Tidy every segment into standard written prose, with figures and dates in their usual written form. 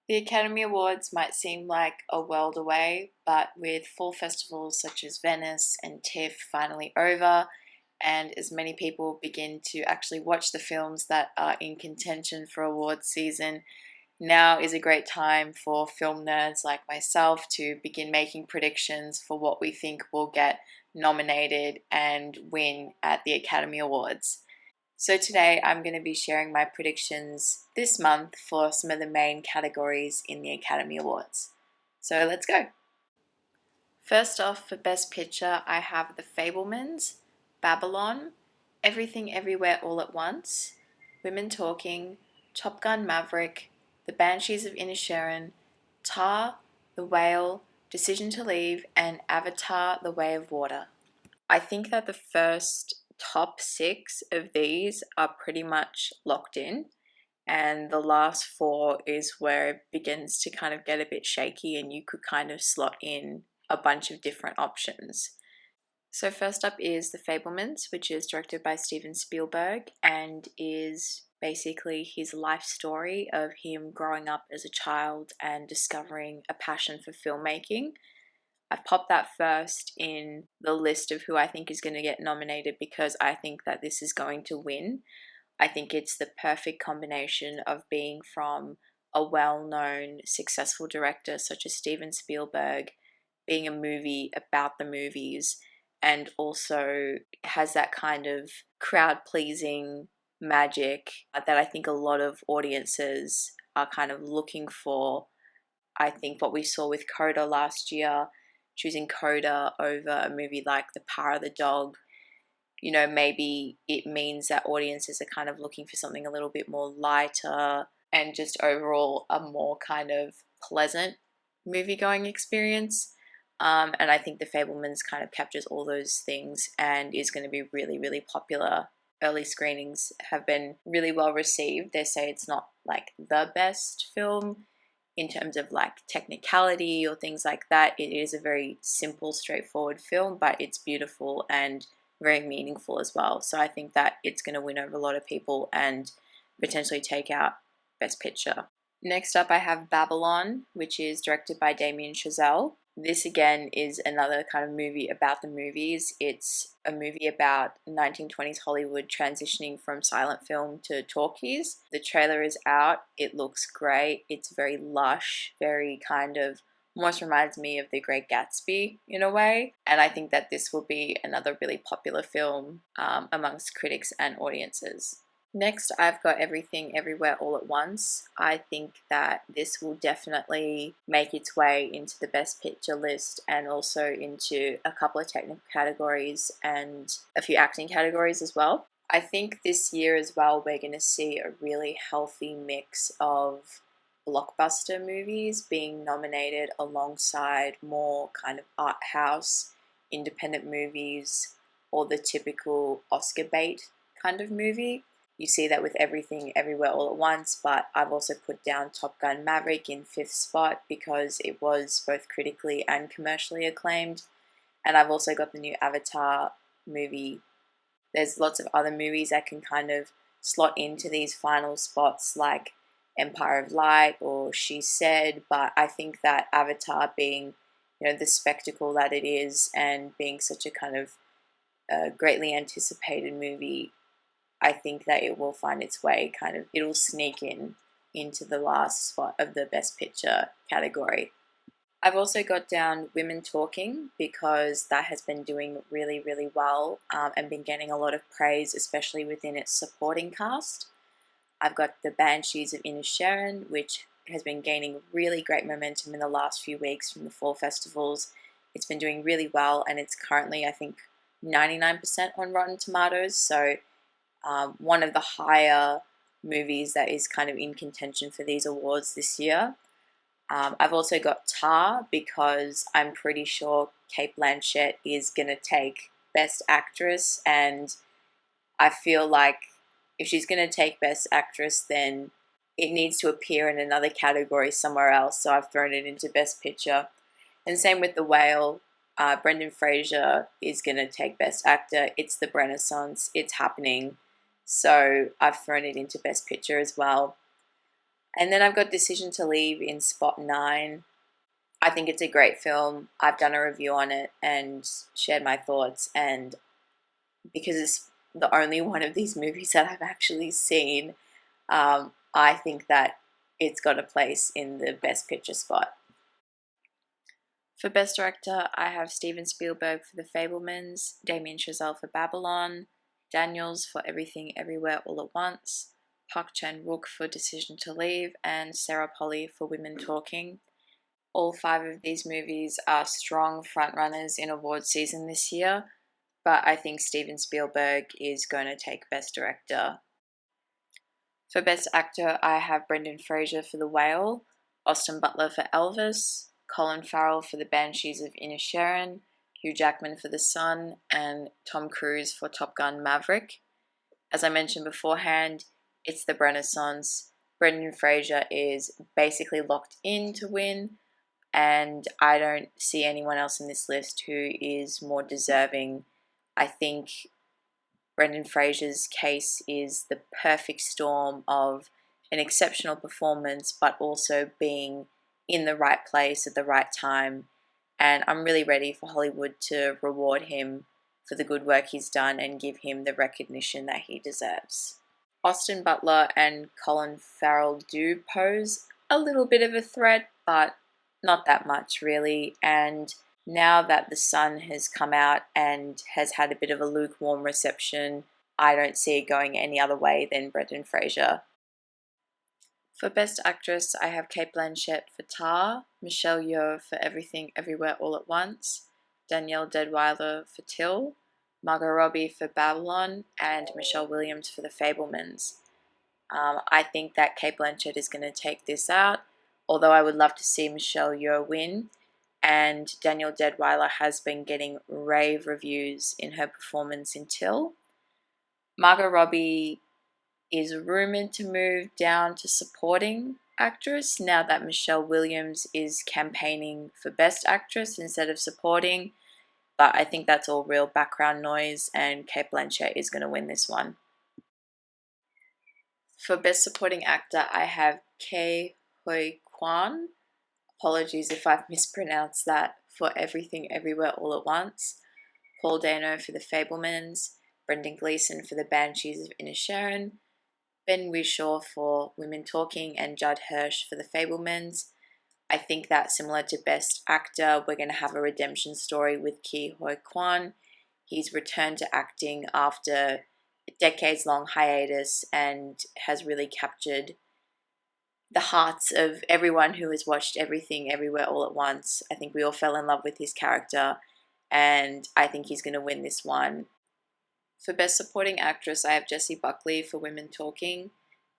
The Academy Awards might seem like a world away, but with fall festivals such as Venice and TIFF finally over, and as many people begin to actually watch the films that are in contention for awards season, now is a great time for film nerds like myself to begin making predictions for what we think will get nominated and win at the Academy Awards. So today I'm going to be sharing my predictions this month for some of the main categories in the Academy Awards. So let's go. First off, for Best Picture, I have The Fabelmans, Babylon, Everything Everywhere All at Once, Women Talking, Top Gun Maverick, The Banshees of Inisherin, Tar, The Whale, Decision to Leave, and Avatar: The Way of Water. I think that the first top six of these are pretty much locked in, and the last four is where it begins to kind of get a bit shaky and you could kind of slot in a bunch of different options. So first up is The Fabelmans, which is directed by Steven Spielberg and is basically his life story of him growing up as a child and discovering a passion for filmmaking. I've popped that first in the list of who I think is going to get nominated because I think that this is going to win. I think it's the perfect combination of being from a well-known, successful director such as Steven Spielberg, being a movie about the movies, and also has that kind of crowd-pleasing magic that I think a lot of audiences are kind of looking for. I think what we saw with Coda last year, choosing Coda over a movie like The Power of the Dog, maybe it means that audiences are kind of looking for something a little bit more lighter and just overall a more kind of pleasant movie-going experience. And I think The Fabelmans kind of captures all those things and is going to be really, really popular. Early screenings have been really well received. They say it's not like the best film in terms of like technicality or things like that. It is a very simple, straightforward film, but it's beautiful and very meaningful as well. So I think that it's going to win over a lot of people and potentially take out Best Picture. Next up, I have Babylon, which is directed by Damien Chazelle. This again is another kind of movie about the movies. It's a movie about 1920s Hollywood transitioning from silent film to talkies. The trailer is out. It looks great. It's very lush, very kind of almost reminds me of The Great Gatsby in a way. And I think that this will be another really popular film amongst critics and audiences. Next, I've got Everything Everywhere All at Once. I think that this will definitely make its way into the Best Picture list and also into a couple of technical categories and a few acting categories as well. I think this year as well, we're going to see a really healthy mix of blockbuster movies being nominated alongside more kind of art house, independent movies, or the typical Oscar bait kind of movie. You see that with Everything Everywhere All at Once, but I've also put down Top Gun Maverick in fifth spot because it was both critically and commercially acclaimed. And I've also got the new Avatar movie. There's lots of other movies that can kind of slot into these final spots like Empire of Light or She Said, but I think that Avatar being, the spectacle that it is and being such a kind of greatly anticipated movie, I think that it will find its way it'll sneak into the last spot of the Best Picture category. I've also got down Women Talking because that has been doing really, really well and been getting a lot of praise, especially within its supporting cast. I've got The Banshees of Inisherin, which has been gaining really great momentum in the last few weeks from the fall festivals. It's been doing really well and it's currently, I think, 99% on Rotten Tomatoes, so one of the higher movies that is kind of in contention for these awards this year. I've also got Tar because I'm pretty sure Cate Blanchett is going to take Best Actress, and I feel like if she's going to take Best Actress, then it needs to appear in another category somewhere else, so I've thrown it into Best Picture. And same with The Whale. Brendan Fraser is going to take Best Actor. It's the Renaissance. It's happening. So I've thrown it into Best Picture as well. And then I've got Decision to Leave in spot 9. I think it's a great film. I've done a review on it and shared my thoughts, and because it's the only one of these movies that I've actually seen, I think that it's got a place in the Best Picture spot. For Best Director, I have Steven Spielberg for The Fabelmans, Damien Chazelle for Babylon, Daniels for Everything Everywhere All at Once, Park Chan-wook for Decision to Leave, and Sarah Polley for Women Talking. All 5 of these movies are strong frontrunners in award season this year, but I think Steven Spielberg is going to take Best Director. For Best Actor, I have Brendan Fraser for The Whale, Austin Butler for Elvis, Colin Farrell for The Banshees of Inisherin, Hugh Jackman for The Sun, and Tom Cruise for Top Gun Maverick. As I mentioned beforehand, it's the Renaissance. Brendan Fraser is basically locked in to win, and I don't see anyone else in this list who is more deserving. I think Brendan Fraser's case is the perfect storm of an exceptional performance, but also being in the right place at the right time. And I'm really ready for Hollywood to reward him for the good work he's done and give him the recognition that he deserves. Austin Butler and Colin Farrell do pose a little bit of a threat, but not that much really. And now that The Sun has come out and has had a bit of a lukewarm reception, I don't see it going any other way than Brendan Fraser. For Best Actress, I have Cate Blanchett for Tar, Michelle Yeoh for Everything Everywhere All at Once, Danielle Deadwyler for Till, Margot Robbie for Babylon, and Michelle Williams for The Fabelmans. I think that Cate Blanchett is going to take this out, although I would love to see Michelle Yeoh win. And Danielle Deadwyler has been getting rave reviews in her performance in Till. Margot Robbie is rumoured to move down to supporting actress now that Michelle Williams is campaigning for Best Actress instead of supporting, but I think that's all real background noise, and Cate Blanchett is going to win this one. For Best Supporting Actor, I have Ke Huy Quan. Apologies if I've mispronounced that, for Everything Everywhere All at Once, Paul Dano for The Fabelmans, Brendan Gleeson for The Banshees of Inisherin, Ben Whishaw for Women Talking, and Judd Hirsch for The Fabelmans. I think that similar to Best Actor, we're going to have a redemption story with Ke Huy Quan. He's returned to acting after a decades-long hiatus and has really captured the hearts of everyone who has watched Everything Everywhere All at Once. I think we all fell in love with his character, and I think he's going to win this one. For Best Supporting Actress, I have Jessie Buckley for Women Talking,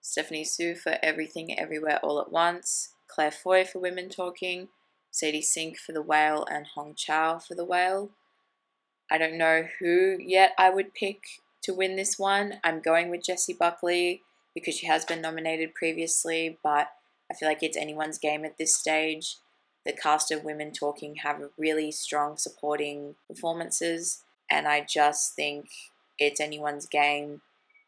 Stephanie Hsu for Everything Everywhere All at Once, Claire Foy for Women Talking, Sadie Sink for The Whale, and Hong Chow for The Whale. I don't know who yet I would pick to win this one. I'm going with Jessie Buckley because she has been nominated previously, but I feel like it's anyone's game at this stage. The cast of Women Talking have really strong supporting performances, and I just think it's anyone's game.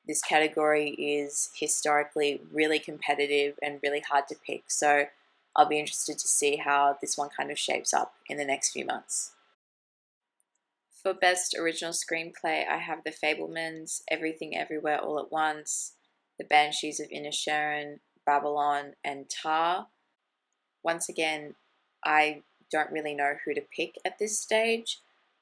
This category is historically really competitive and really hard to pick, so I'll be interested to see how this one kind of shapes up in the next few months. For Best Original Screenplay, I have The Fabelmans, Everything Everywhere All at Once, The Banshees of Inisherin, Babylon, and Tar. Once again, I don't really know who to pick at this stage.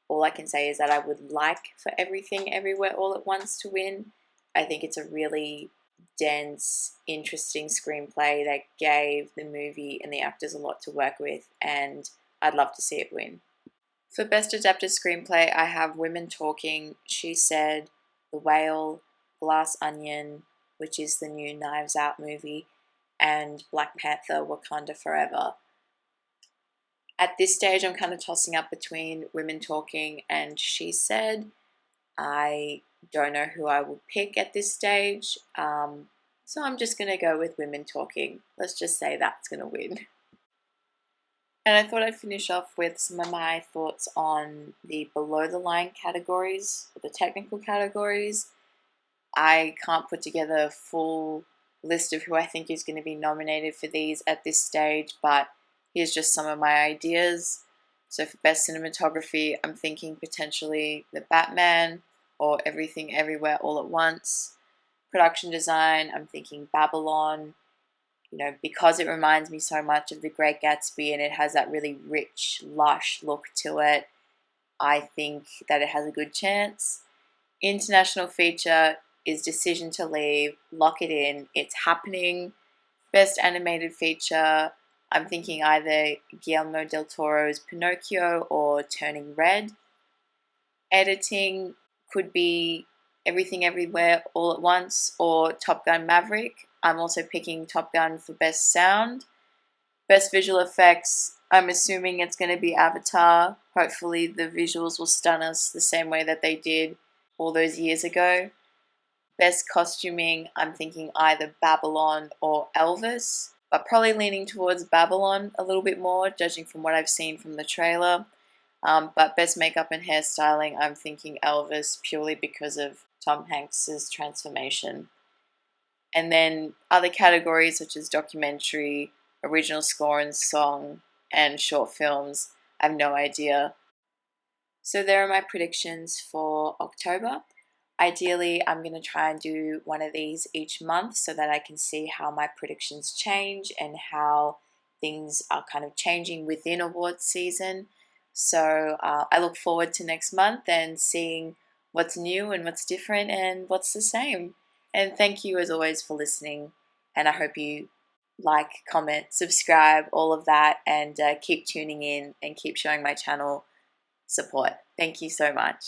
All I can say is that I would like for Everything Everywhere All at Once to win. I think it's a really dense, interesting screenplay that gave the movie and the actors a lot to work with, and I'd love to see it win. For Best Adapted Screenplay, I have Women Talking, She Said, The Whale, Glass Onion, which is the new Knives Out movie, and Black Panther Wakanda Forever. At this stage, I'm kind of tossing up between Women Talking and She Said. I don't know who I would pick at this stage, so I'm just going to go with Women Talking. Let's just say that's going to win. And I thought I'd finish off with some of my thoughts on the below the line categories, the technical categories. I can't put together a full list of who I think is going to be nominated for these at this stage, but here's just some of my ideas. So for Best Cinematography, I'm thinking potentially The Batman or Everything Everywhere All at Once. Production design, I'm thinking Babylon, because it reminds me so much of The Great Gatsby and it has that really rich, lush look to it. I think that it has a good chance. International feature is Decision to Leave, lock it in, it's happening. Best animated feature, I'm thinking either Guillermo del Toro's Pinocchio or Turning Red. Editing could be Everything Everywhere All at Once or Top Gun Maverick. I'm also picking Top Gun for Best Sound. Best Visual Effects, I'm assuming it's going to be Avatar. Hopefully the visuals will stun us the same way that they did all those years ago. Best Costuming, I'm thinking either Babylon or Elvis, but probably leaning towards Babylon a little bit more, judging from what I've seen from the trailer. But Best Makeup and Hairstyling, I'm thinking Elvis purely because of Tom Hanks's transformation. And then other categories such as documentary, original score and song, and short films, I have no idea. So there are my predictions for October. Ideally, I'm going to try and do one of these each month so that I can see how my predictions change and how things are kind of changing within awards season. So I look forward to next month and seeing what's new and what's different and what's the same. And thank you as always for listening. And I hope you like, comment, subscribe, all of that, and keep tuning in and keep showing my channel support. Thank you so much.